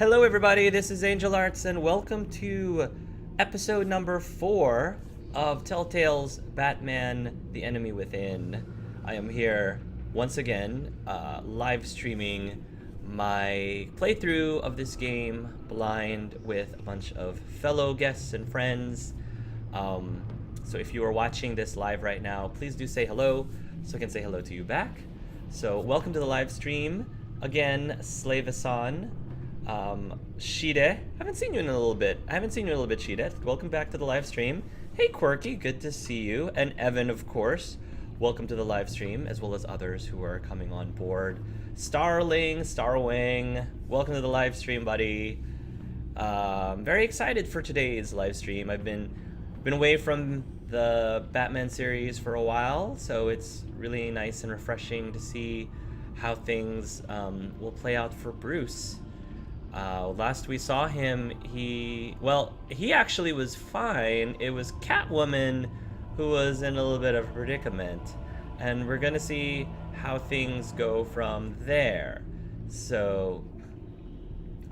Hello, everybody. This is Angelarts, and welcome to episode number 4 of Telltale's Batman: The Enemy Within. I am here once again, live streaming my playthrough of this game blind with a bunch of fellow guests and friends. So if you are watching this live right now, please do say hello so I can say hello to you back. So welcome to the live stream. Again, Slavasan. Shide, haven't seen you in a little bit. Shide. Welcome back to the live stream. Hey, Quirky, good to see you. And Evan, of course, welcome to the live stream, as well as others who are coming on board. Starwing, welcome to the live stream, buddy. Very excited for today's live stream. I've been away from the Batman series for a while, so it's really nice and refreshing to see how things will play out for Bruce. Last we saw him, he actually was fine. It was Catwoman who was in a little bit of a predicament, and we're gonna see how things go from there. So,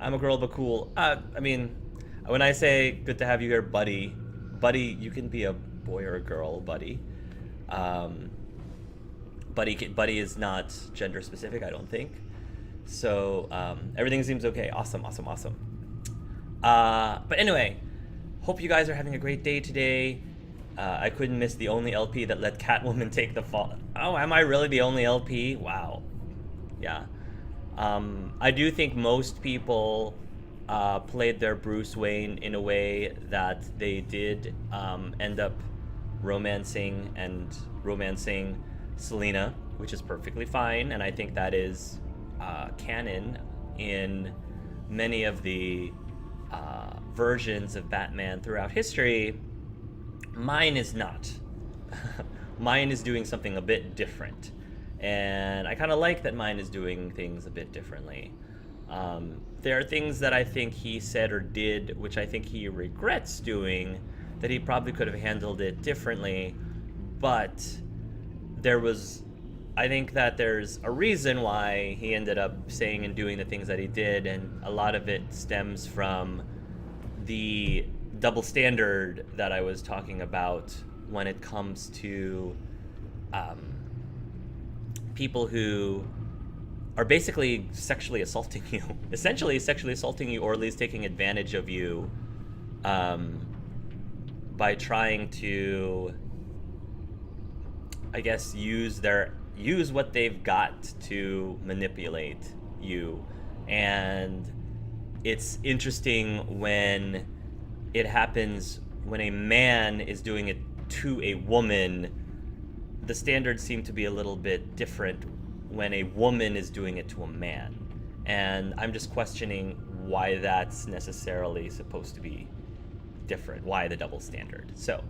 I'm a girl but cool. When I say good to have you here, buddy, you can be a boy or a girl, buddy. Buddy is not gender specific, I don't think. So everything seems okay. Awesome. But anyway, hope you guys are having a great day today. I couldn't miss the only LP that let Catwoman take the fall. Oh, am I really the only LP? Wow. Yeah. I do think most people played their Bruce Wayne in a way that they did end up romancing Selina, which is perfectly fine, and I think that is canon in many of the versions of Batman throughout history. Mine is not. Mine is doing something a bit different, and I kind of like that mine is doing things a bit differently. There are things that I think he said or did which I think he regrets doing, that he probably could have handled it differently, but I think that there's a reason why he ended up saying and doing the things that he did, and a lot of it stems from the double standard that I was talking about when it comes to people who are basically sexually assaulting you, essentially sexually assaulting you, or at least taking advantage of you by trying to, I guess, use what they've got to manipulate you. And it's interesting when it happens when a man is doing it to a woman. The standards seem to be a little bit different when a woman is doing it to a man, and I'm just questioning why that's necessarily supposed to be different. Why the double standard? So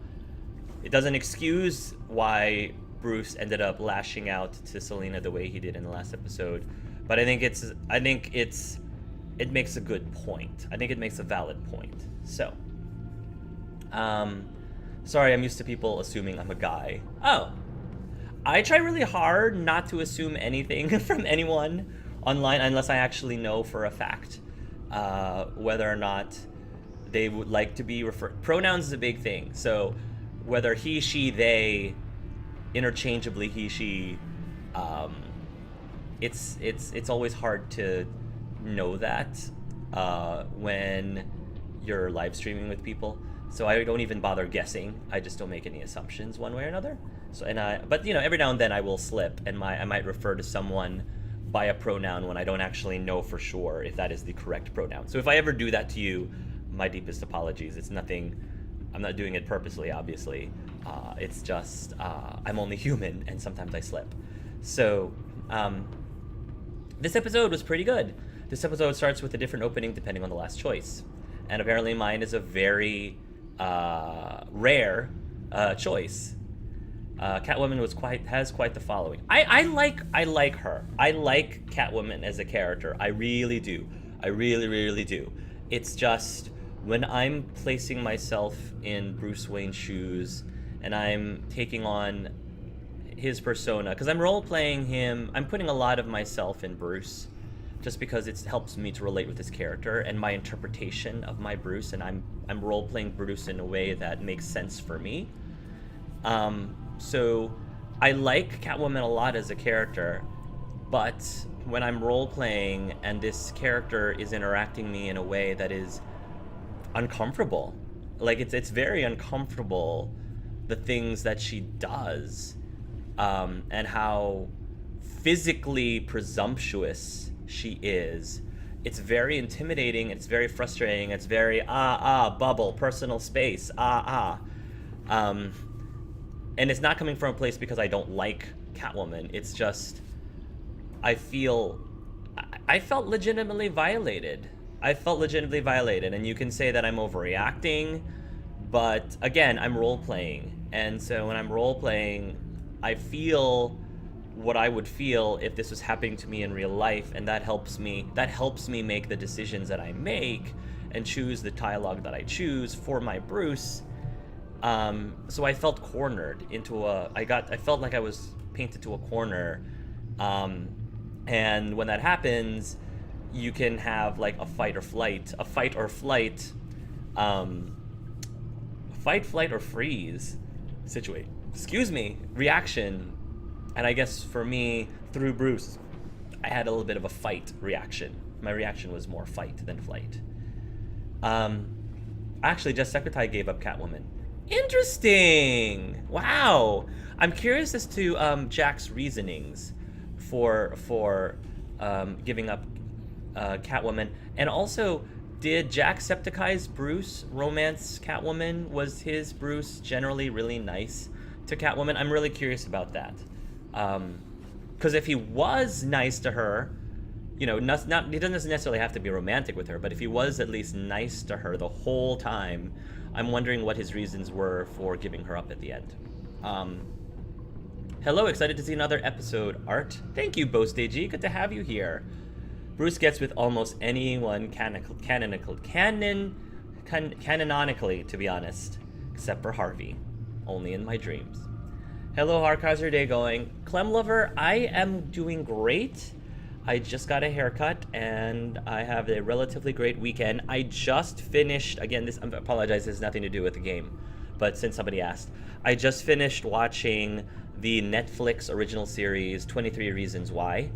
it doesn't excuse why Bruce ended up lashing out to Selina the way he did in the last episode, but I think it makes a good point. I think it makes a valid point. So, sorry, I'm used to people assuming I'm a guy. Oh, I try really hard not to assume anything from anyone online unless I actually know for a fact whether or not they would like to be referred. Pronouns is a big thing. So whether he, she, they, interchangeably he, she, it's always hard to know that when you're live streaming with people. So I don't even bother guessing. I just don't make any assumptions one way or another. So but every now and then I will slip, and I might refer to someone by a pronoun when I don't actually know for sure if that is the correct pronoun. So if I ever do that to you, my deepest apologies. It's nothing. I'm not doing it purposely, obviously. It's just I'm only human, and sometimes I slip. So this episode was pretty good. This episode starts with a different opening depending on the last choice, and apparently mine is a very rare choice. Catwoman has quite the following. I like her. I like Catwoman as a character. I really do. I really do. It's just when I'm placing myself in Bruce Wayne's shoes and I'm taking on his persona, because I'm role playing him. I'm putting a lot of myself in Bruce, just because it helps me to relate with this character and my interpretation of my Bruce, and I'm role playing Bruce in a way that makes sense for me. So I like Catwoman a lot as a character, but when I'm role playing and this character is interacting me in a way that is uncomfortable, like it's very uncomfortable, the things that she does, and how physically presumptuous she is. It's very intimidating. It's very frustrating. It's very bubble, personal space, and it's not coming from a place because I don't like Catwoman. It's just I felt legitimately violated. I felt legitimately violated, and you can say that I'm overreacting, but again, I'm role playing, and so when I'm role playing, I feel what I would feel if this was happening to me in real life, and that helps me make the decisions that I make and choose the dialogue that I choose for my Bruce. So I felt cornered into I felt like I was painted to a corner, and when that happens, you can have like a fight or flight, fight, flight, or freeze situation. Reaction. And I guess for me, through Bruce, I had a little bit of a fight reaction. My reaction was more fight than flight. Actually, Just Secretary gave up Catwoman. Interesting. Wow. I'm curious as to Jack's reasonings for giving up Catwoman, and also, did Jacksepticeye's Bruce romance Catwoman? Was his Bruce generally really nice to Catwoman? I'm really curious about that. Because if he was nice to her, he doesn't necessarily have to be romantic with her, but if he was at least nice to her the whole time, I'm wondering what his reasons were for giving her up at the end. Hello, excited to see another episode, Art. Thank you, BoStagey. Good to have you here. Bruce gets with almost anyone canonically, to be honest, except for Harvey. Only in my dreams. Hello, Hark, how's your day going? Clem Lover, I am doing great. I just got a haircut, and I have a relatively great weekend. I just finished, again, I apologize, this has nothing to do with the game, but since somebody asked, I just finished watching the Netflix original series, 23 Reasons Why.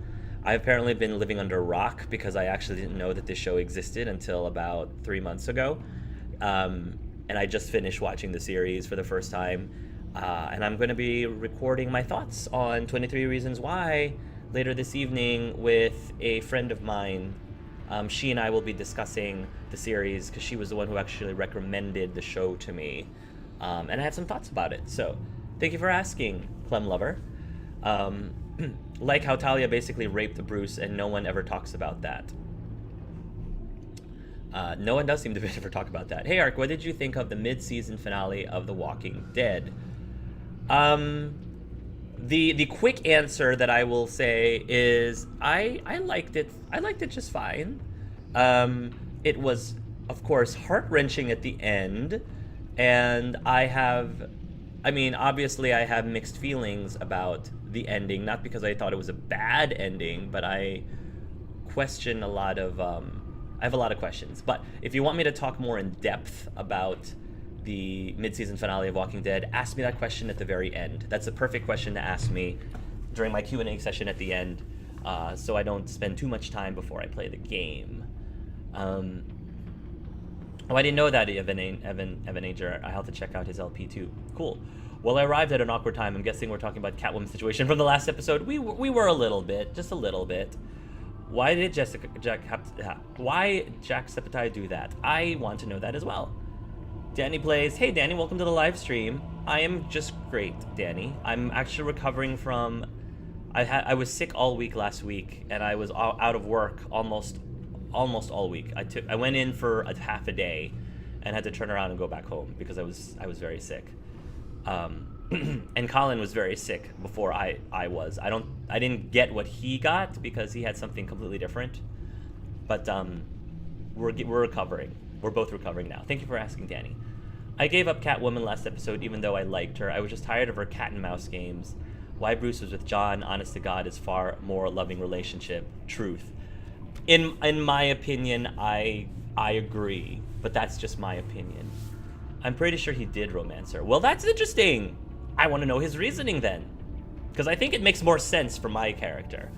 I've apparently been living under a rock because I actually didn't know that this show existed until about 3 months ago. And I just finished watching the series for the first time. And I'm going to be recording my thoughts on 23 Reasons Why later this evening with a friend of mine. She and I will be discussing the series because she was the one who actually recommended the show to me. And I have some thoughts about it. So thank you for asking, Clem Lover. Like how Talia basically raped Bruce and no one ever talks about that. No one does seem to ever talk about that. Hey, Ark, what did you think of the mid-season finale of The Walking Dead? The quick answer that I will say is I liked it. I liked it just fine. It was, of course, heart-wrenching at the end, and obviously I have mixed feelings about the ending, not because I thought it was a bad ending, but I question a lot of, I have a lot of questions. But if you want me to talk more in depth about the mid-season finale of Walking Dead, ask me that question at the very end. That's the perfect question to ask me during my Q&A session at the end, so I don't spend too much time before I play the game. Oh, I didn't know that, Evan Ager. I have to check out his LP too. Cool. Well, I arrived at an awkward time. I'm guessing we're talking about Catwoman's situation from the last episode. We were a little bit, just a little bit. Why did Jacksepticeye do that? I want to know that as well. Danny plays. Hey, Danny, welcome to the live stream. I am just great, Danny. I'm actually recovering from. I was sick all week last week, and I was out of work almost all week. I went in for a half a day, and had to turn around and go back home because I was very sick. And Colin was very sick before I was. I didn't get what he got because he had something completely different. But we're recovering. We're both recovering now. Thank you for asking, Danny. I gave up Catwoman last episode even though I liked her. I was just tired of her cat and mouse games. Why Bruce was with John, honest to God, is far more loving relationship. Truth. In my opinion, I agree, but that's just my opinion. I'm pretty sure he did romance her. Well, that's interesting. I want to know his reasoning then, because I think it makes more sense for my character.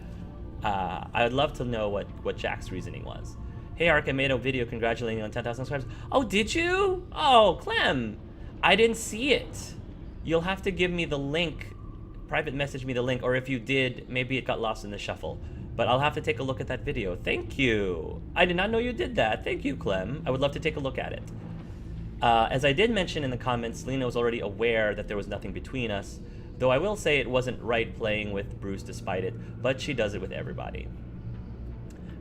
I would love to know what Jack's reasoning was. Hey, Ark, I made a video congratulating you on 10,000 subscribers. Oh, did you? Oh, Clem, I didn't see it. You'll have to give me the link, private message me the link, or if you did, maybe it got lost in the shuffle. But I'll have to take a look at that video. Thank you. I did not know you did that. Thank you, Clem. I would love to take a look at it. As I did mention in the comments, Lena was already aware that there was nothing between us, though I will say it wasn't right playing with Bruce despite it, but she does it with everybody.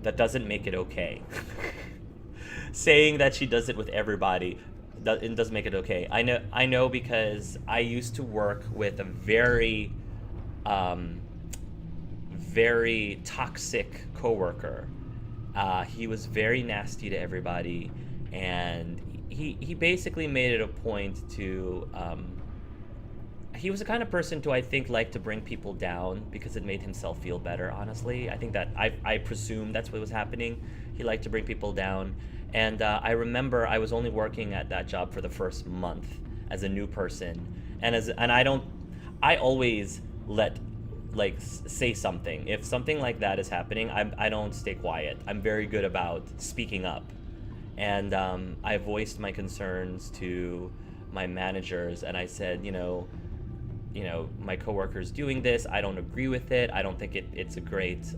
That doesn't make it okay. Saying that she does it with everybody it doesn't make it okay. I know because I used to work with a very toxic coworker. He was very nasty to everybody, and he basically made it a point to he was the kind of person to, I think, like to bring people down because it made himself feel better, honestly. I think that I presume that's what was happening. He liked to bring people down. And I remember I was only working at that job for the first month as a new person. And I always say something. If something like that is happening, I don't stay quiet. I'm very good about speaking up. And I voiced my concerns to my managers, and I said, my coworker's doing this. I don't agree with it. I don't think it's a great.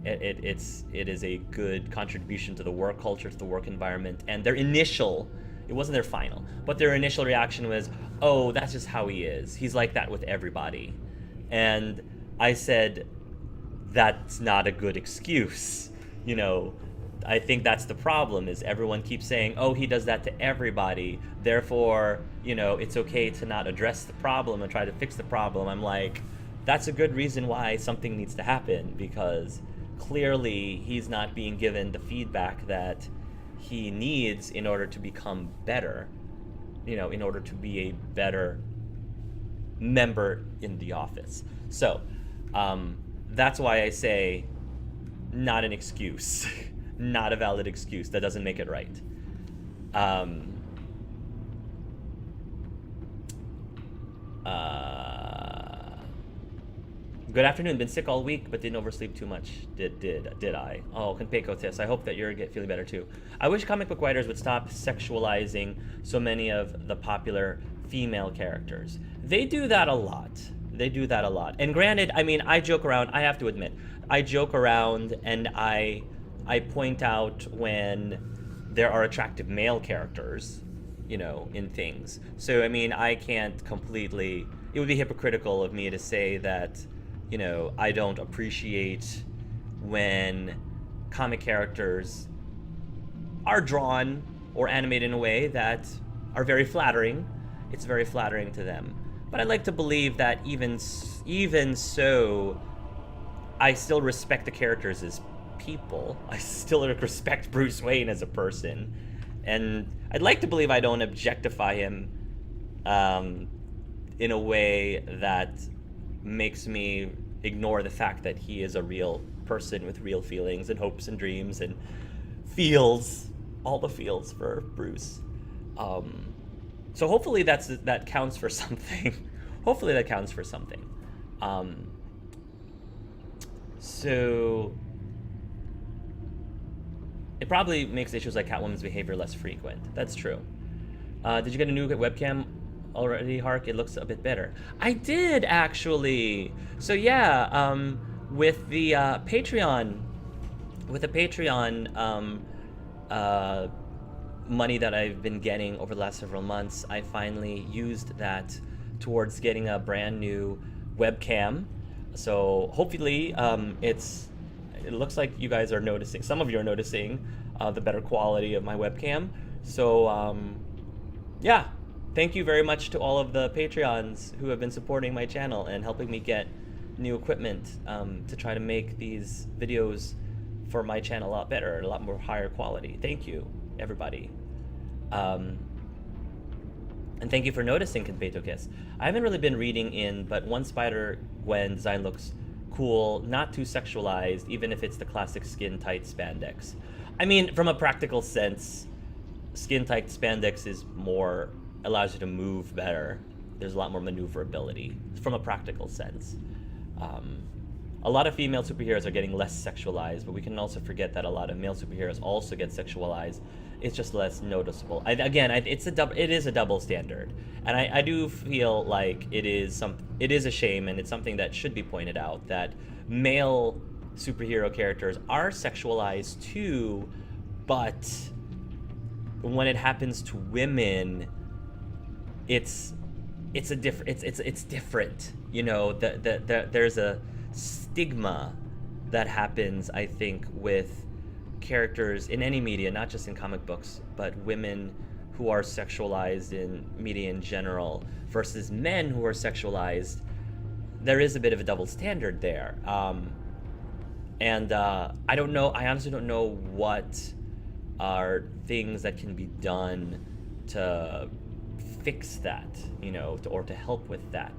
It is a good contribution to the work culture, to the work environment. And it wasn't their final, but their initial reaction was, oh, that's just how he is. He's like that with everybody. And I said, that's not a good excuse. I think that's the problem, is everyone keeps saying, oh, he does that to everybody, therefore, it's okay to not address the problem and try to fix the problem. I'm like, that's a good reason why something needs to happen, because clearly he's not being given the feedback that he needs in order to become better, in order to be a better member in the office. So that's why I say not an excuse. Not a valid excuse. That doesn't make it right. Good afternoon. Been sick all week, but didn't oversleep too much. Did I? Oh, Kanpeko Tis. I hope that you're feeling better too. I wish comic book writers would stop sexualizing so many of the popular female characters. They do that a lot. And granted, I joke around. I have to admit, I joke around and I point out when there are attractive male characters, in things. So, I can't completely... It would be hypocritical of me to say that, I don't appreciate when comic characters are drawn or animated in a way that are very flattering. It's very flattering to them. But I'd like to believe that even so, I still respect the characters as people. I still respect Bruce Wayne as a person, and I'd like to believe I don't objectify him in a way that makes me ignore the fact that he is a real person with real feelings and hopes and dreams and feels all the feels for Bruce. So hopefully that counts for something. Hopefully that counts for something. So it probably makes issues like Catwoman's behavior less frequent. That's true. Did you get a new webcam already, Hark? It looks a bit better. I did, actually. So yeah, with the Patreon, money that I've been getting over the last several months, I finally used that towards getting a brand new webcam. So hopefully, it looks like you guys are noticing. Some of you are noticing the better quality of my webcam. So yeah, thank you very much to all of the Patreons who have been supporting my channel and helping me get new equipment to try to make these videos for my channel a lot better, a lot more higher quality. Thank you, everybody. And thank you for noticing, Kanpeto Kiss. I haven't really been reading in, but one Spider-Gwen design looks cool, not too sexualized, even if it's the classic skin tight spandex. I mean, from a practical sense, skin tight spandex is more, allows you to move better. There's a lot more maneuverability from a practical sense. Um, a lot of female superheroes are getting less sexualized, but we can also forget that a lot of male superheroes also get sexualized. It's just less noticeable. It is a double standard, and I do feel like it is a shame, and it's something that should be pointed out, that male superhero characters are sexualized too, but when it happens to women, it's different. You know, there's a stigma that happens, I think, with characters in any media, not just in comic books, but women who are sexualized in media in general versus men who are sexualized. There is a bit of a double standard there. I don't know. I honestly don't know what are things that can be done to fix that, or to help with that.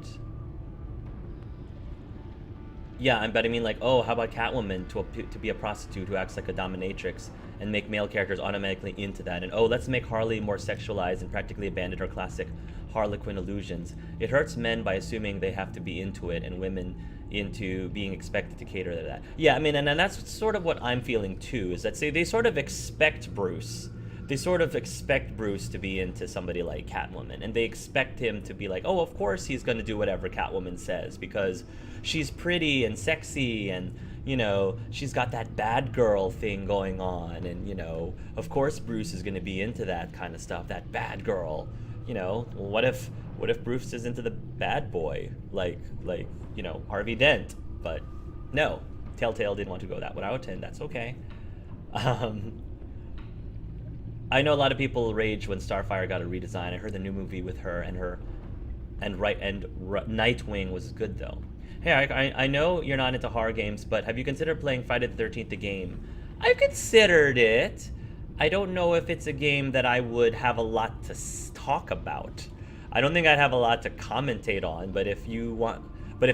Yeah, but I mean, like, oh, how about Catwoman to be a prostitute who acts like a dominatrix, and make male characters automatically into that? And oh, let's make Harley more sexualized and practically abandon her classic Harlequin illusions. It hurts men by assuming they have to be into it, and women into being expected to cater to that. Yeah, I mean, and that's sort of what I'm feeling too, is that, say, they sort of expect Bruce. They sort of expect Bruce to be into somebody like Catwoman, and they expect him to be like, oh, of course he's going to do whatever Catwoman says, because she's pretty and sexy, and, she's got that bad girl thing going on, and, of course Bruce is going to be into that kind of stuff, that bad girl. What if Bruce is into the bad boy, like Harvey Dent? But no, Telltale didn't want to go that route, and that's okay. I know a lot of people rage when Starfire got a redesign. I heard the new movie with her and Nightwing was good though. Hey, I know you're not into horror games, but have you considered playing Friday the 13th the game? I've considered it. I don't know if it's a game that I would have a lot to talk about. I don't think I'd have a lot to commentate on, but if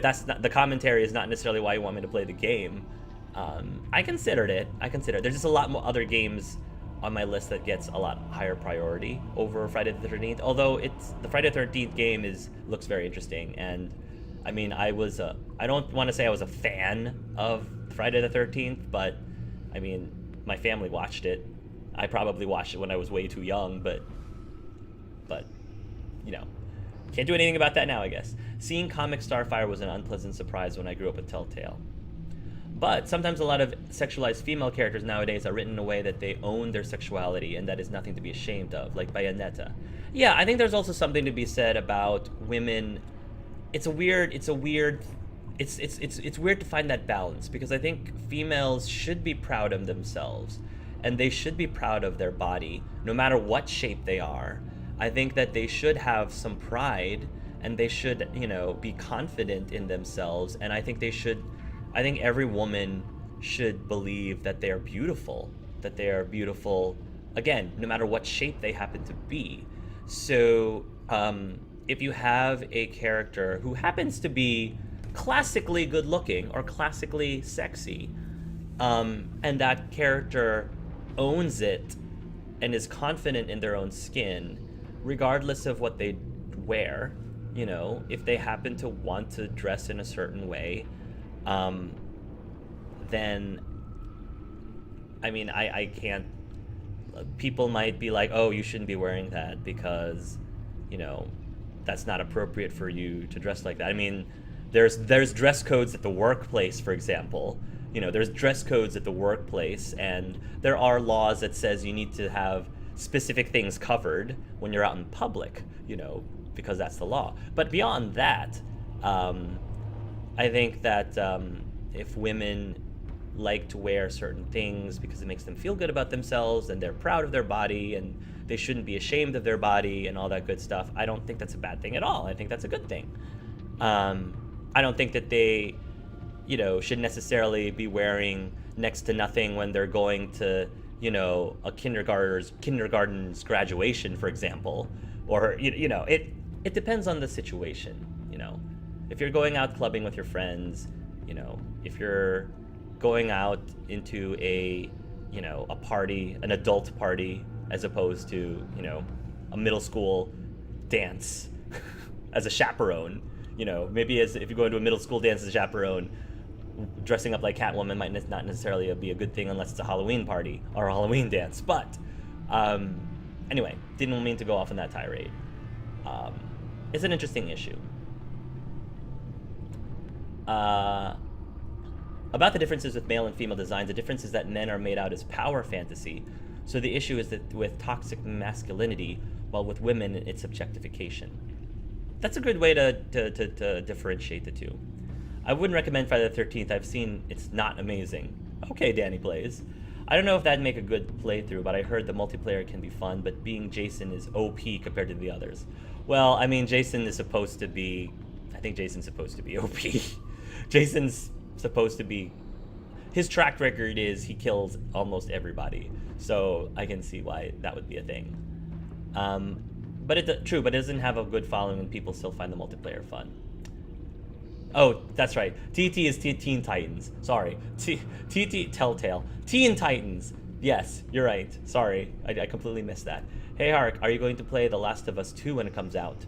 that's not, the commentary is not necessarily why you want me to play the game, I considered it. There's just a lot more other games on my list that gets a lot higher priority over Friday the 13th. Although the Friday the 13th game looks very interesting, and I mean, I don't want to say I was a fan of Friday the 13th, but I mean, my family watched it. I probably watched it when I was way too young, but can't do anything about that now, I guess. Seeing comic Starfire was an unpleasant surprise when I grew up with Telltale. But sometimes a lot of sexualized female characters nowadays are written in a way that they own their sexuality, and that is nothing to be ashamed of, like Bayonetta. Yeah, I think there's also something to be said about women. It's weird to find that balance, because I think females should be proud of themselves, and they should be proud of their body, no matter what shape they are. I think that they should have some pride, and they should, be confident in themselves, and I think every woman should believe that they are beautiful, again, no matter what shape they happen to be. So, if you have a character who happens to be classically good looking or classically sexy, and that character owns it and is confident in their own skin, regardless of what they wear, if they happen to want to dress in a certain way, then, I mean, I can't, people might be like, oh, you shouldn't be wearing that because, that's not appropriate for you to dress like that. I mean, there's dress codes at the workplace, for example. There's dress codes at the workplace, and there are laws that says you need to have specific things covered when you're out in public, because that's the law. But beyond that, I think that if women like to wear certain things because it makes them feel good about themselves and they're proud of their body and they shouldn't be ashamed of their body and all that good stuff, I don't think that's a bad thing at all. I think that's a good thing. I don't think that they, should necessarily be wearing next to nothing when they're going to, a kindergarten's graduation, for example, or, it depends on the situation, If you're going out clubbing with your friends You know, if you're going out into a, you know, a party, an adult party, as opposed to, you know, a middle school dance as a chaperone, you know, maybe as if you go into a middle school dance as a chaperone, dressing up like Catwoman might not necessarily be a good thing unless it's a Halloween party or a Halloween dance. But anyway, didn't mean to go off on that tirade. It's an interesting issue. About the differences with male and female designs, the difference is that men are made out as power fantasy. So the issue is that with toxic masculinity, while with women, it's objectification. That's a good way to differentiate the two. I wouldn't recommend Friday the 13th. I've seen it's not amazing. Okay, Danny Plays. I don't know if that'd make a good playthrough, but I heard the multiplayer can be fun, but being Jason is OP compared to the others. Well, I mean, Jason is supposed to be... I think Jason's supposed to be OP. Jason's supposed to be... His track record is he kills almost everybody. So I can see why that would be a thing. But it doesn't have a good following and people still find the multiplayer fun. Oh, that's right. TT is Teen Titans. Sorry. TT Telltale. Teen Titans. Yes, you're right. Sorry. I completely missed that. Hey, Hark, are you going to play The Last of Us 2 when it comes out?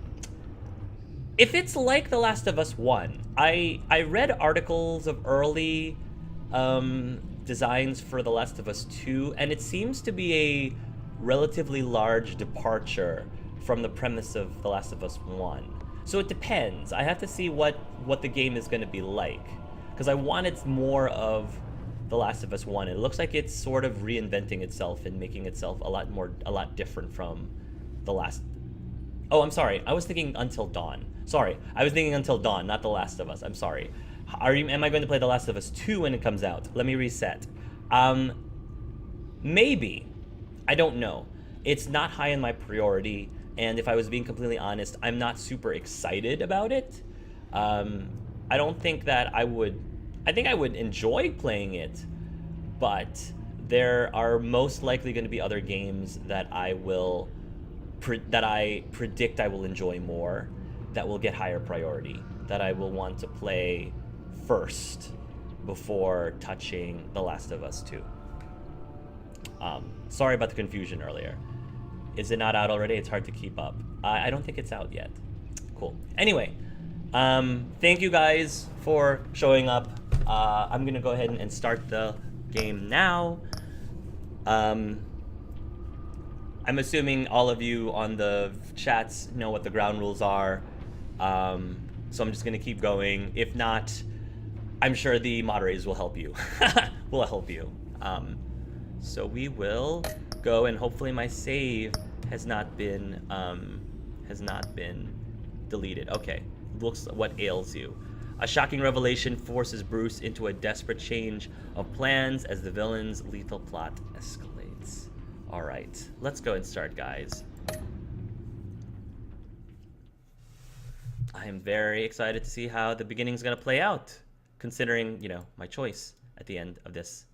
If it's like The Last of Us 1, I read articles of early designs for The Last of Us 2, and it seems to be a relatively large departure from the premise of The Last of Us 1. So it depends. I have to see what the game is going to be like, because I wanted more of The Last of Us 1. It looks like it's sort of reinventing itself and making itself a lot different from the last. Oh, I'm sorry. I was thinking Until Dawn. Sorry, I was thinking Until Dawn, not The Last of Us. I'm sorry. Am I going to play The Last of Us 2 when it comes out? Let me reset. Maybe. I don't know. It's not high in my priority. And if I was being completely honest, I'm not super excited about it. I don't think that I would... I think I would enjoy playing it, but there are most likely going to be other games that I predict I will enjoy more, that will get higher priority, that I will want to play first before touching The Last of Us 2. Sorry about the confusion earlier. Is it not out already? It's hard to keep up. I don't think it's out yet. Cool. Anyway, thank you guys for showing up. I'm going to go ahead and start the game now. I'm assuming all of you on the chats know what the ground rules are. So I'm just going to keep going. If not, I'm sure the moderators will help you. So we will go, and hopefully my save has not been deleted. Okay, looks what ails you. A shocking revelation forces Bruce into a desperate change of plans as the villain's lethal plot escalates. All right, let's go and start, guys. I am very excited to see how the beginning's gonna play out, considering, you know, my choice at the end of this.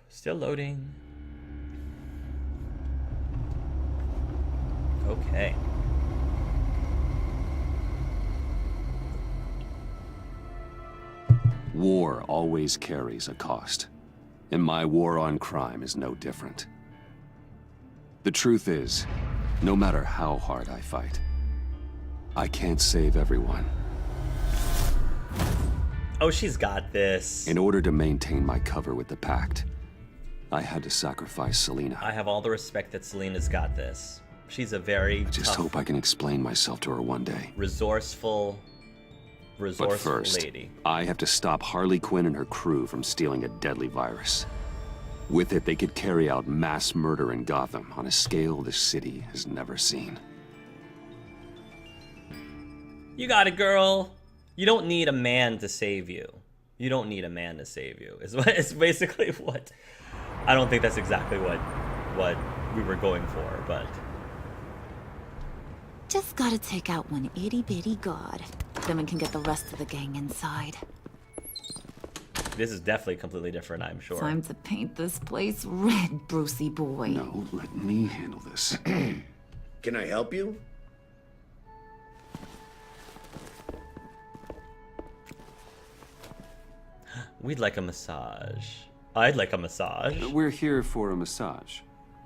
Still loading. Okay. War always carries a cost, and my war on crime is no different. The truth is, no matter how hard I fight, I can't save everyone. Oh, she's got this. In order to maintain my cover with the Pact, I had to sacrifice Selena. I have all the respect that Selena's got this. She's a very just tough, hope I can explain myself to her one day. Resourceful But first, lady. I have to stop Harley Quinn and her crew from stealing a deadly virus. With it, they could carry out mass murder in Gotham on a scale this city has never seen. You got it, girl. You don't need a man to save you. You don't need a man to save you. It's basically what... I don't think that's exactly what we were going for, but... Just gotta take out one itty-bitty god. Then we can get the rest of the gang inside. This is definitely completely different, I'm sure. Time to paint this place red, Brucey boy. No, let me handle this. Can I help you? We'd like a massage. I'd like a massage. We're here for a massage.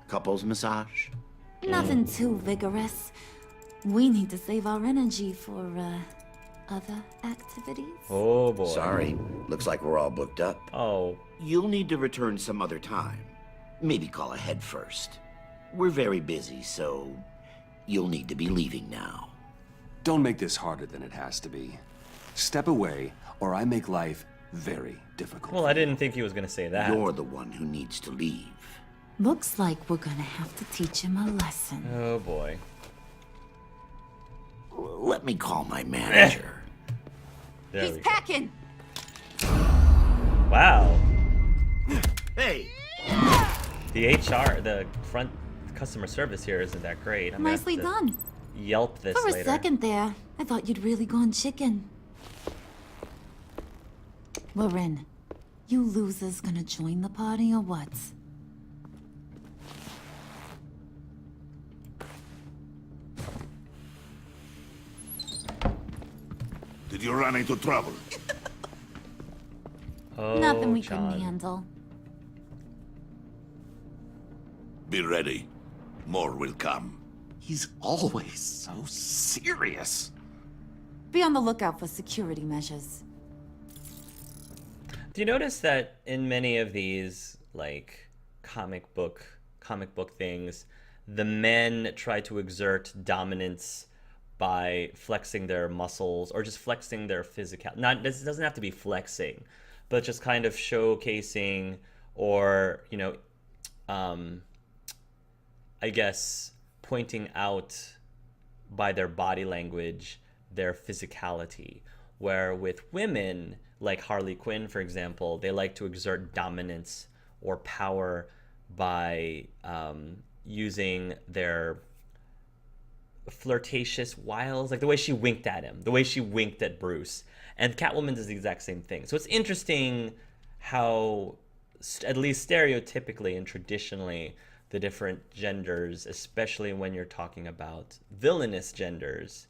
Couples massage? Nothing too vigorous. We need to save our energy for, other activities. Oh boy. Sorry. Looks like we're all booked up. Oh. You'll need to return some other time. Maybe call ahead first. We're very busy, so you'll need to be leaving now. Don't make this harder than it has to be. Step away, or I make life very difficult. Well, I didn't think he was gonna say that. You're the one who needs to leave. Looks like we're gonna have to teach him a lesson. Oh boy. Let me call my manager. There He's we go. packing! Wow. Hey! The HR, the front customer service here isn't that great. I'm gonna have Nicely to done. Yelp this For a later. second there, I thought you'd really gone chicken. We're in. You losers gonna join the party or what? Did you run into trouble? Oh, Nothing we John. couldn't handle. Be ready. More will come. He's always so serious. Be on the lookout for security measures. Do you notice that in many of these like comic book things, the men try to exert dominance by flexing their muscles or just flexing their physical. Not this doesn't have to be flexing, but just kind of showcasing or, you know, I guess pointing out by their body language their physicality. Where with women, like Harley Quinn, for example, they like to exert dominance or power by using their flirtatious wiles, like the way she winked at him, the way she winked at Bruce. And Catwoman does the exact same thing. So it's interesting how, at least stereotypically and traditionally, the different genders, especially when you're talking about villainous genders,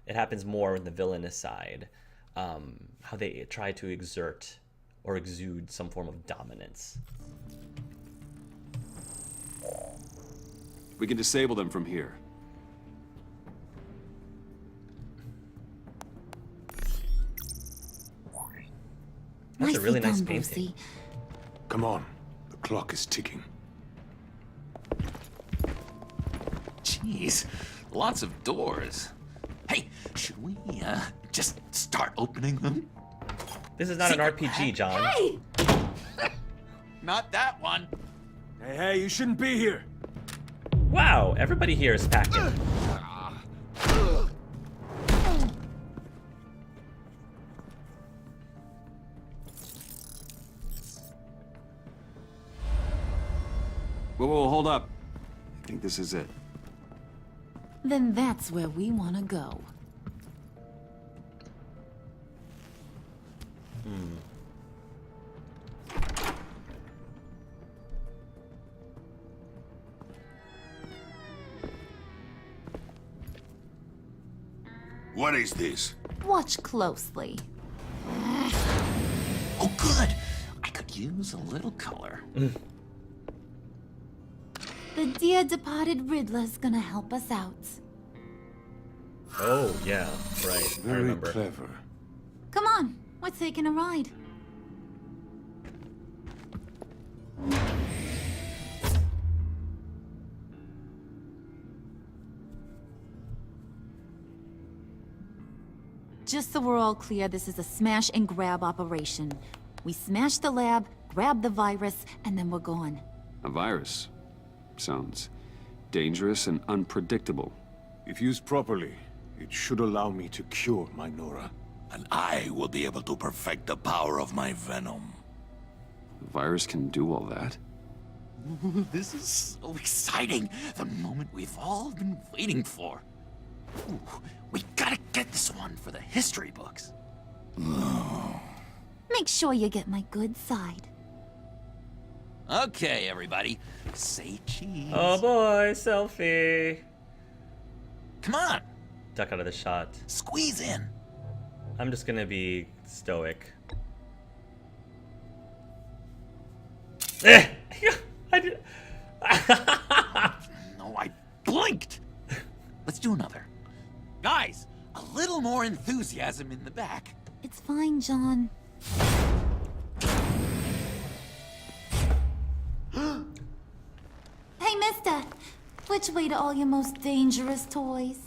it happens more on the villainous side. How they try to exert or exude some form of dominance. We can disable them from here. That's a really Nicely nice done, painting. Brucey. Come on. The clock is ticking. Jeez, lots of doors. Hey, should we, just start opening them? This is not an Secret RPG, lab? John. Hey! Not that one. Hey, you shouldn't be here. Wow, everybody here is packing. Whoa, hold up. I think this is it. Then that's where we want to go. What is this? Watch closely. Oh, good. I could use a little color. The dear departed Riddler's gonna help us out. Oh, yeah, right. I Very remember. clever. Come on, we're taking a ride. Just so we're all clear, this is a smash and grab operation. We smash the lab, grab the virus, and then we're gone. A virus. Sounds dangerous and unpredictable. If used properly, it should allow me to cure my Nora. And I will be able to perfect the power of my venom. The virus can do all that? Ooh, this is so exciting. The moment we've all been waiting for. Ooh, we gotta get this one for the history books. Make sure you get my good side. Okay, everybody. Say cheese. Oh boy, selfie. Come on. Duck out of the shot. Squeeze in. I'm just gonna be stoic. I did. No, I blinked. Let's do another. Guys, a little more enthusiasm in the back. It's fine, John. Hey, mister. Which way to all your most dangerous toys?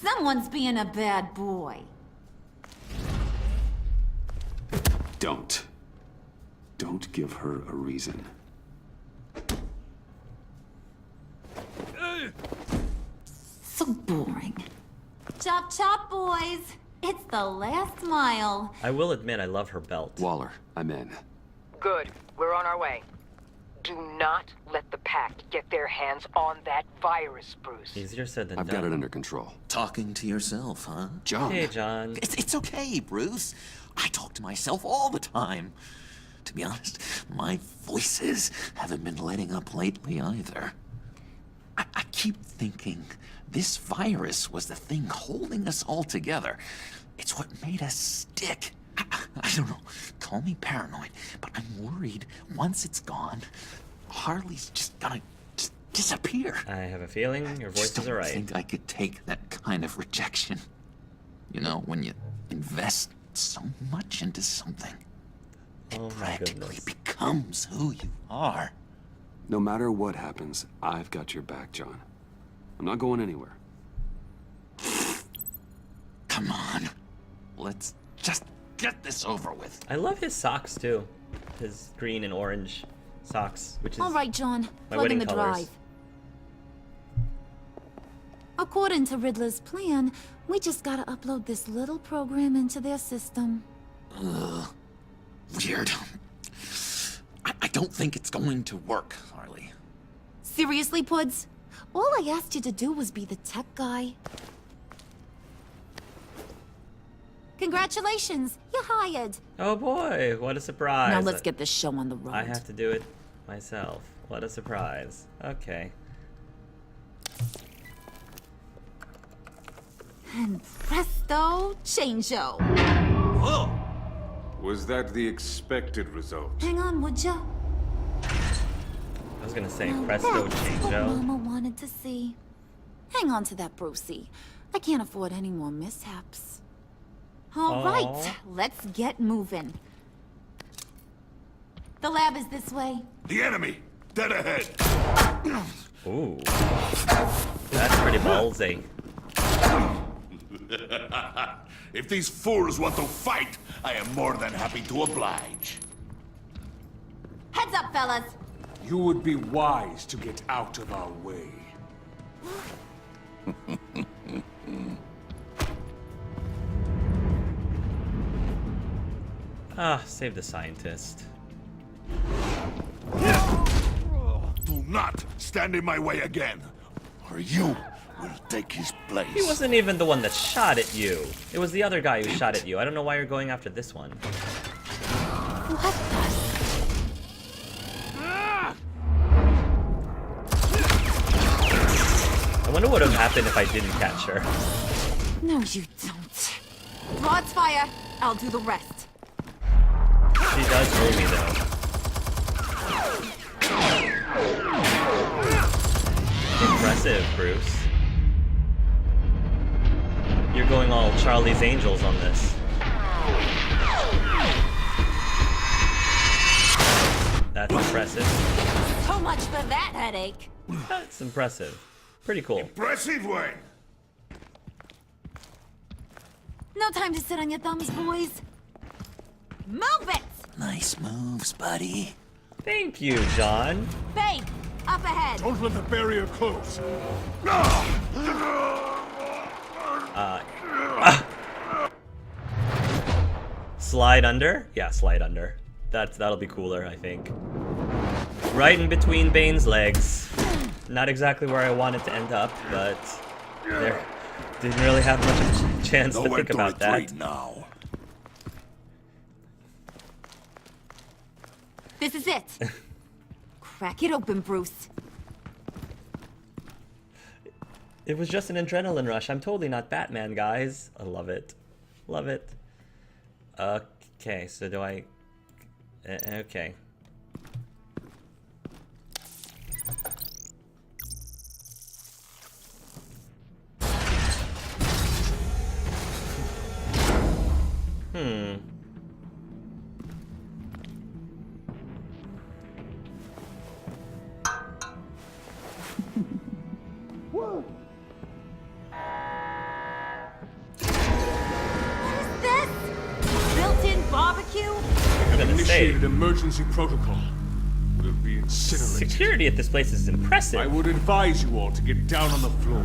Someone's being a bad boy. Don't. Don't give her a reason. So boring. Chop chop, boys. It's the last mile. I will admit I love her belt. Waller, I'm in. Good. We're on our way. Do not let the Pact get their hands on that virus, Bruce. Easier said than I've done. got it under control. Talking to yourself, huh? John. Hey, John. It's okay, Bruce. I talk to myself all the time. To be honest, my voices haven't been letting up lately either. I keep thinking this virus was the thing holding us all together. It's what made us stick. I don't know, call me paranoid, but I'm worried once it's gone, Harley's just gonna disappear. I have a feeling your voices are right. I think I could take that kind of rejection. You know, when you invest so much into something, it Oh my practically goodness. becomes who you are. No matter what happens, I've got your back, John. I'm not going anywhere. Come on, let's just get this over with. I love his socks too. His green and orange socks, which is All right, John. my Plug in wedding the colors. drive. According to Riddler's plan, we just gotta upload this little program into their system. Weird. I don't think it's going to work, Harley. Seriously, Puds? All I asked you to do was be the tech guy. Congratulations, you're hired. Oh boy, what a surprise. Now let's get this show on the road. I have to do it myself. What a surprise. Okay. And presto, changeo. Whoa! Was that the expected result? Hang on, would ya? I was gonna say Now presto that's what changeo. Mama wanted to see. Hang on to that, Brucey. I can't afford any more mishaps. All right, Aw. let's get moving. The lab is this way. The enemy! Dead ahead! Ooh. That's pretty ballsy. If these fools want to fight, I am more than happy to oblige. Heads up, fellas. You would be wise to get out of our way. Ah, save the scientist. Do not stand in my way again, or you will take his place. He wasn't even the one that shot at you. It was the other guy who shot at you. I don't know why you're going after this one. What the? I wonder what would have happened if I didn't catch her. No, you don't. Rod's fire. I'll do the rest. She does owe me though. Impressive, Bruce. You're going all Charlie's Angels on this. That's impressive. So much for that headache. That's impressive. Pretty cool. Impressive, Wayne! No time to sit on your thumbs, boys. Move it! Nice moves, buddy. Thank you, John. Babe, up ahead. Don't let the barrier close. Slide under? Yeah, slide under. That'll be cooler, I think. Right in between Bane's legs. Not exactly where I wanted to end up, but there didn't really have much of a chance to Nowhere think to about that. retreat now. This is it. Crack it open, Bruce. It was just an adrenaline rush. I'm totally not Batman, guys. I love it. Love it. Okay, so do I... Okay. What is this? Built-in barbecue? I'm gonna say, Initiated emergency protocol. Will be incinerated. security at this place is impressive. I would advise you all to get down on the floor.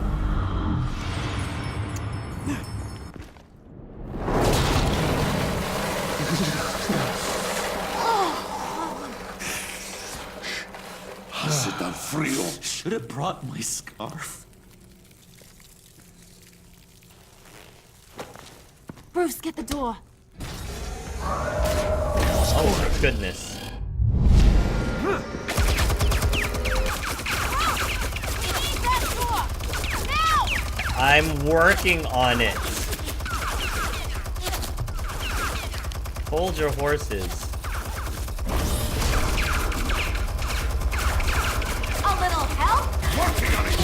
Sit down, frio. Should have brought my scarf. Bruce, get the door. Oh my goodness. I'm working on it. Hold your horses. A little help? Working on it.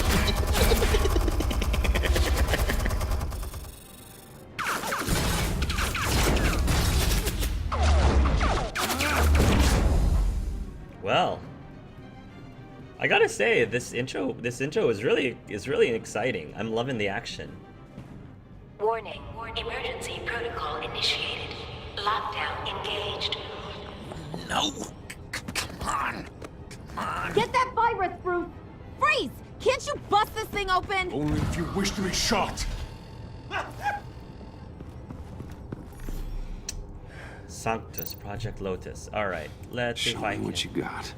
Well, I gotta say this intro is really exciting. I'm loving the action. Warning. Emergency protocol initiated. Lockdown engaged. No. Come on. Come on. Get that virus, Bruce! Freeze! Can't you bust this thing open? Only if you wish to be shot. Sanctus, Project Lotus. Alright, let's see Show if I me can... what you got.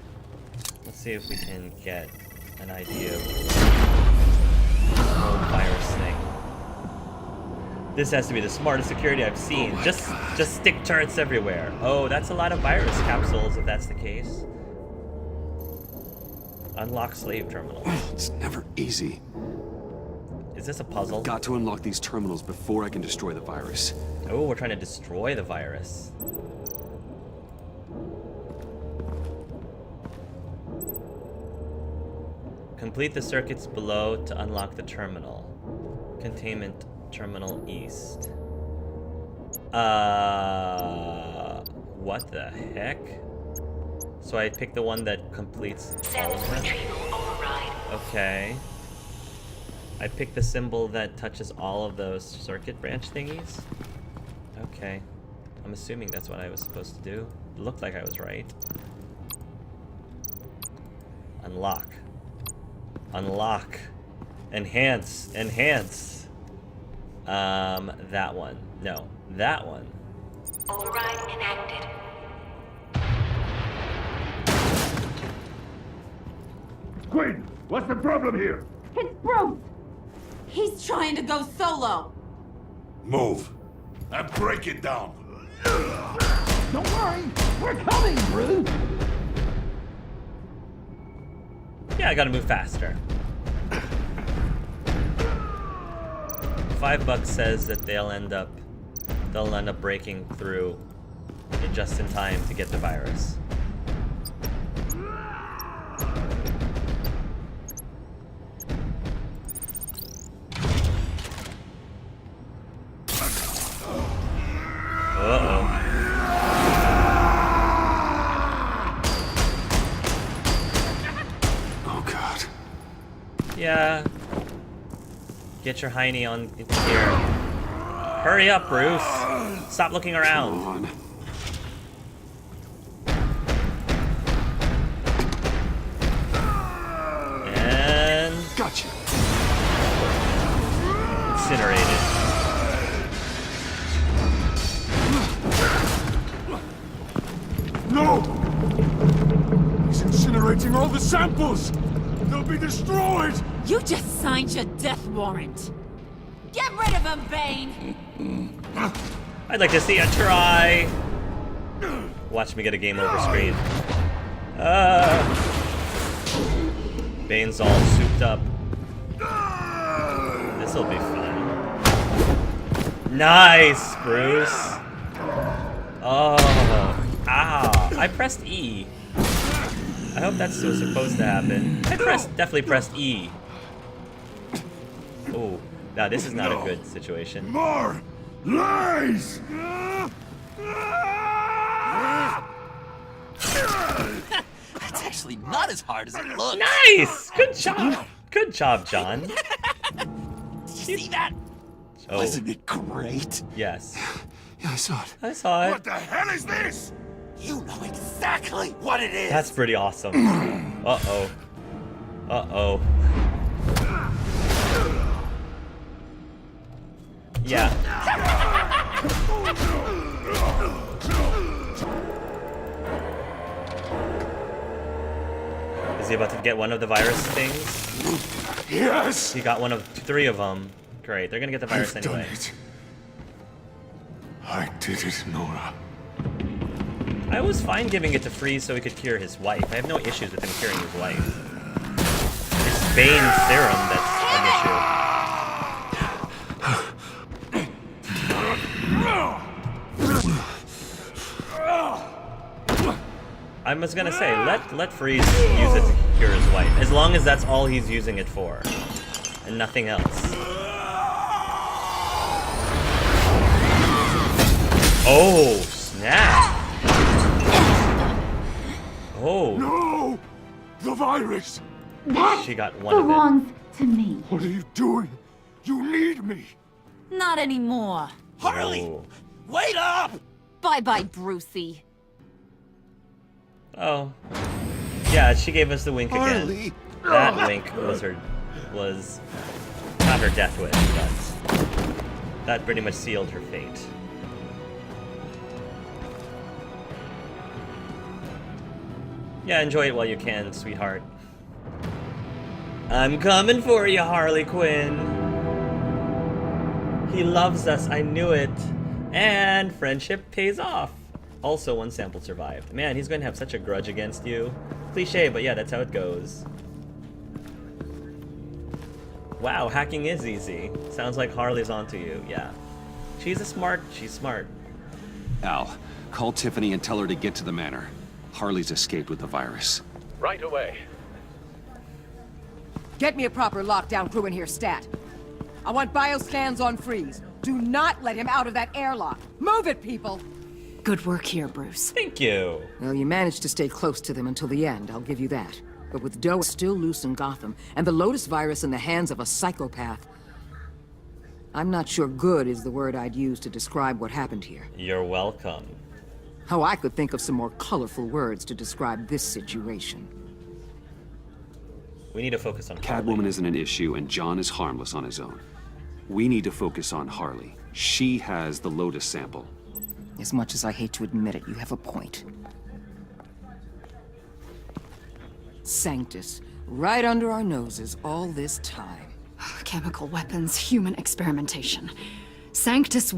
Let's see if we can get an idea of the whole virus thing. This has to be the smartest security I've seen. Oh Just stick turrets everywhere. Oh, that's a lot of virus capsules if that's the case. Unlock slave terminal. It's never easy. Is this a puzzle? Got to unlock these terminals before I can destroy the virus. Oh, we're trying to destroy the virus. Complete the circuits below to unlock the terminal. Containment terminal east. What the heck? So I pick the one that completes all Sample of them? retrieval override. Okay. I picked the symbol that touches all of those circuit branch thingies. Okay. I'm assuming that's what I was supposed to do. It looked like I was right. Unlock. Unlock. Enhance. Enhance. That one. No. That one. Override enacted. Quinn, what's the problem here? It's Bruce! He's trying to go solo! Move. And break it down. Don't worry, we're coming, Bruce! Yeah, I gotta move faster. $5 says that they'll end up breaking through just in time to get the virus. Uh-oh. Oh god. Yeah. Get your hiney on into here. Hurry up, Bruce. Stop looking around. Come on. And Gotcha. incinerated. No! He's incinerating all the samples! They'll be destroyed! You just signed your death warrant! Get rid of him, Bane! I'd like to see a try. Watch me get a game over screen. Bane's all souped up. This'll be fun. Nice, Bruce. Oh, ah! I pressed E. I hope that's still supposed to happen. Definitely pressed E. Oh, now this is not a good situation. More lies! That's actually not as hard as it looks. Nice! Good job! Good job, John. Did you see that? Oh, Wasn't it great? yes. Yeah, I saw it. I saw it. What the hell is this? You know exactly what it is. That's pretty awesome. Uh-oh. Uh-oh. Yeah. Is he about to get one of the virus things? Yes! He got one of 3 of them. Great, they're gonna get the virus I've done anyway. it. I did it, Nora. I was fine giving it to Freeze so he could cure his wife. I have no issues with him curing his wife. It's Bane's serum that's an issue. I was gonna say, let Freeze use it to cure his wife, as long as that's all he's using it for, and nothing else. Oh, snap! Oh, No! The virus! That she got one of it. belongs to me. What are you doing? You need me! Not anymore. Harley, Oh. wait up! Bye-bye, Brucey. Oh. Yeah, she gave us the wink again. Harley! That wink was not her death wish, but that pretty much sealed her fate. Yeah, enjoy it while you can, sweetheart. I'm coming for you, Harley Quinn. He loves us, I knew it. And friendship pays off. Also, 1 sample survived. Man, he's going to have such a grudge against you. Cliche, but yeah, that's how it goes. Wow, hacking is easy. Sounds like Harley's onto you, yeah. She's smart. Al, call Tiffany and tell her to get to the manor. Harley's escaped with the virus. Right away. Get me a proper lockdown crew in here, stat. I want bioscans on Freeze. Do not let him out of that airlock. Move it, people! Good work here, Bruce. Thank you. Well, you managed to stay close to them until the end, I'll give you that. But with Doe still loose in Gotham, and the Lotus virus in the hands of a psychopath, I'm not sure good is the word I'd use to describe what happened here. You're welcome. Oh, I could think of some more colorful words to describe this situation. We need to focus on Harley. Catwoman isn't an issue, and John is harmless on his own. We need to focus on Harley. She has the Lotus sample. As much as I hate to admit it, you have a point. Sanctus, right under our noses all this time. Chemical weapons, human experimentation. Sanctus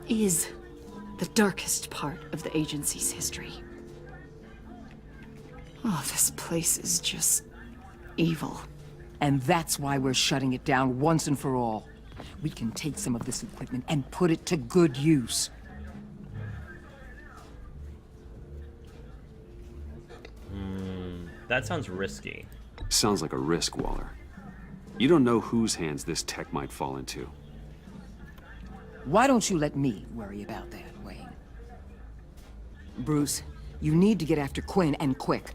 is the darkest part of the agency's history. Oh, this place is just evil. And that's why we're shutting it down once and for all. We can take some of this equipment and put it to good use. That sounds risky. Sounds like a risk, Waller. You don't know whose hands this tech might fall into. Why don't you let me worry about that, Wayne? Bruce, you need to get after Quinn, and quick.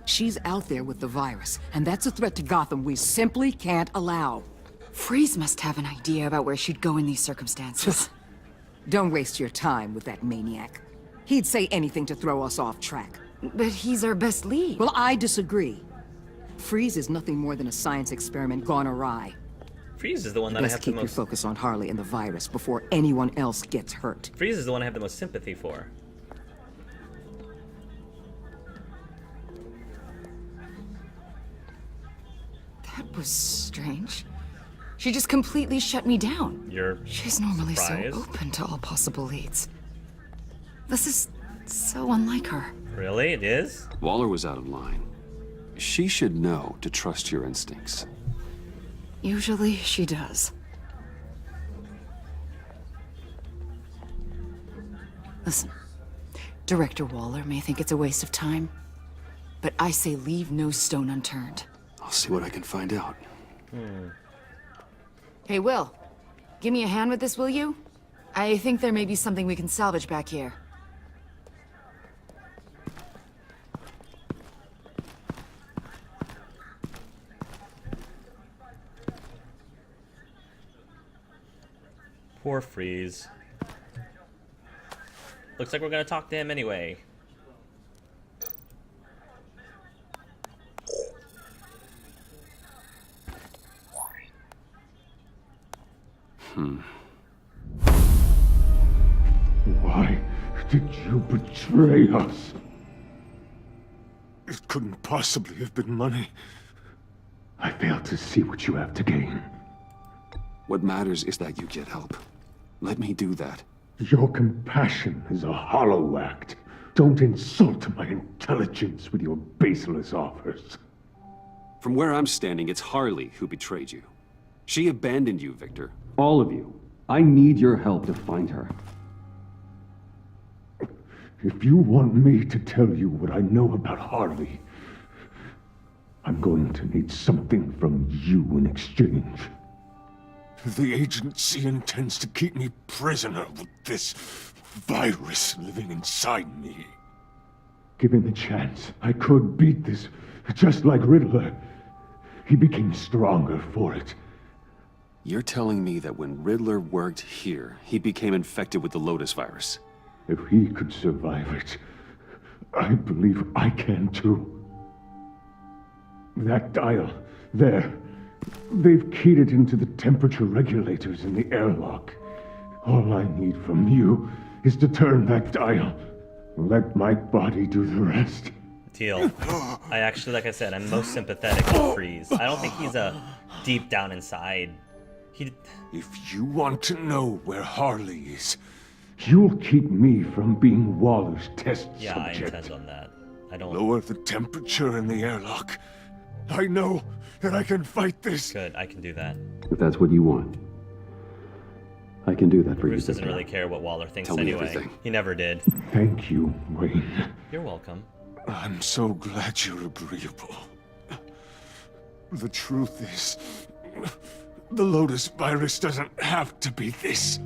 She's out there with the virus, and that's a threat to Gotham we simply can't allow. Freeze must have an idea about where she'd go in these circumstances. Don't waste your time with that maniac. He'd say anything to throw us off track. But he's our best lead. Well, I disagree. Freeze is nothing more than a science experiment gone awry. Freeze is the one that I Best have the keep your most. focus on Harley and the virus before anyone else gets hurt. Freeze is the one I have the most sympathy for. That was strange. She just completely shut me down. You're She's normally surprised? so open to all possible leads. This is so unlike her. Really? It is? Waller was out of line. She should know to trust your instincts. Usually she does. Listen, Director Waller may think it's a waste of time, but I say leave no stone unturned. I'll see what I can find out. Hey, Will, give me a hand with this, will you? I think there may be something we can salvage back here. Poor Freeze. Looks like we're gonna talk to him anyway. Why did you betray us? It couldn't possibly have been money. I fail to see what you have to gain. What matters is that you get help. Let me do that. Your compassion is a hollow act. Don't insult my intelligence with your baseless offers. From where I'm standing, it's Harley who betrayed you. She abandoned you, Victor. All of you. I need your help to find her. If you want me to tell you what I know about Harley, I'm going to need something from you in exchange. The agency intends to keep me prisoner with this virus living inside me. Given the chance, I could beat this, just like Riddler. He became stronger for it. You're telling me that when Riddler worked here, he became infected with the Lotus virus? If he could survive it, I believe I can too. That dial, there. They've keyed it into the temperature regulators in the airlock. All I need from you is to turn that dial. Let my body do the rest. Deal. I actually, like I said, I'm most sympathetic to Freeze. I don't think he's a deep down inside. If you want to know where Harley is, you'll keep me from being Waller's test subject. Yeah, I intend on that. I don't... Lower the temperature in the airlock. I know that I can fight this. Good, I can do that. If that's what you want, I can do that for Bruce you. doesn't really care what Waller thinks Tell me anyway. everything. He never did. Thank you, Wayne. You're welcome. I'm so glad you're agreeable. The truth is, the Lotus virus doesn't have to be this.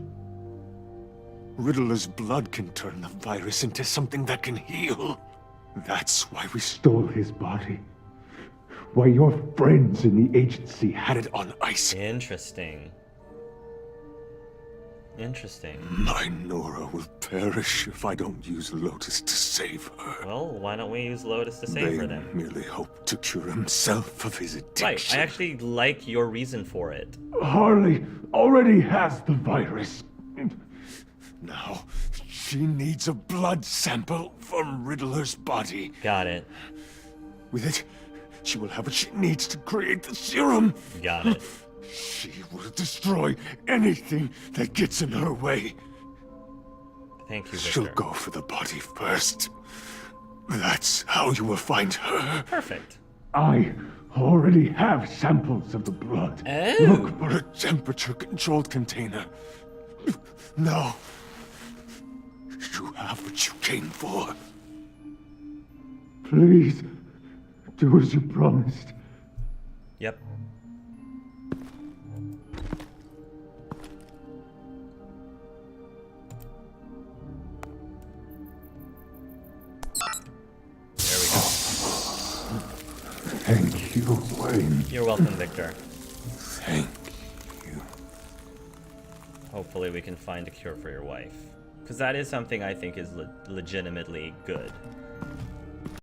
Riddler's blood can turn the virus into something that can heal. That's why we stole his body. Why your friends in the agency had it on ice. Interesting. Interesting. My Nora will perish if I don't use Lotus to save her. Well, why don't we use Lotus to save her then? Merely hope to cure himself of his addiction. Right, I actually like your reason for it. Harley already has the virus. Now, she needs a blood sample from Riddler's body. Got it. With it, she will have what she needs to create the serum. Got it. She will destroy anything that gets in her way. Thank you, Victor. She'll go for the body first. That's how you will find her. Perfect. I already have samples of the blood. Oh. Look for a temperature-controlled container. Now, you have what you came for. Please, do as you promised. Yep. There we go. Thank you, Wayne. You're welcome, Victor. Thank you. Hopefully we can find a cure for your wife. Because that is something I think is legitimately good.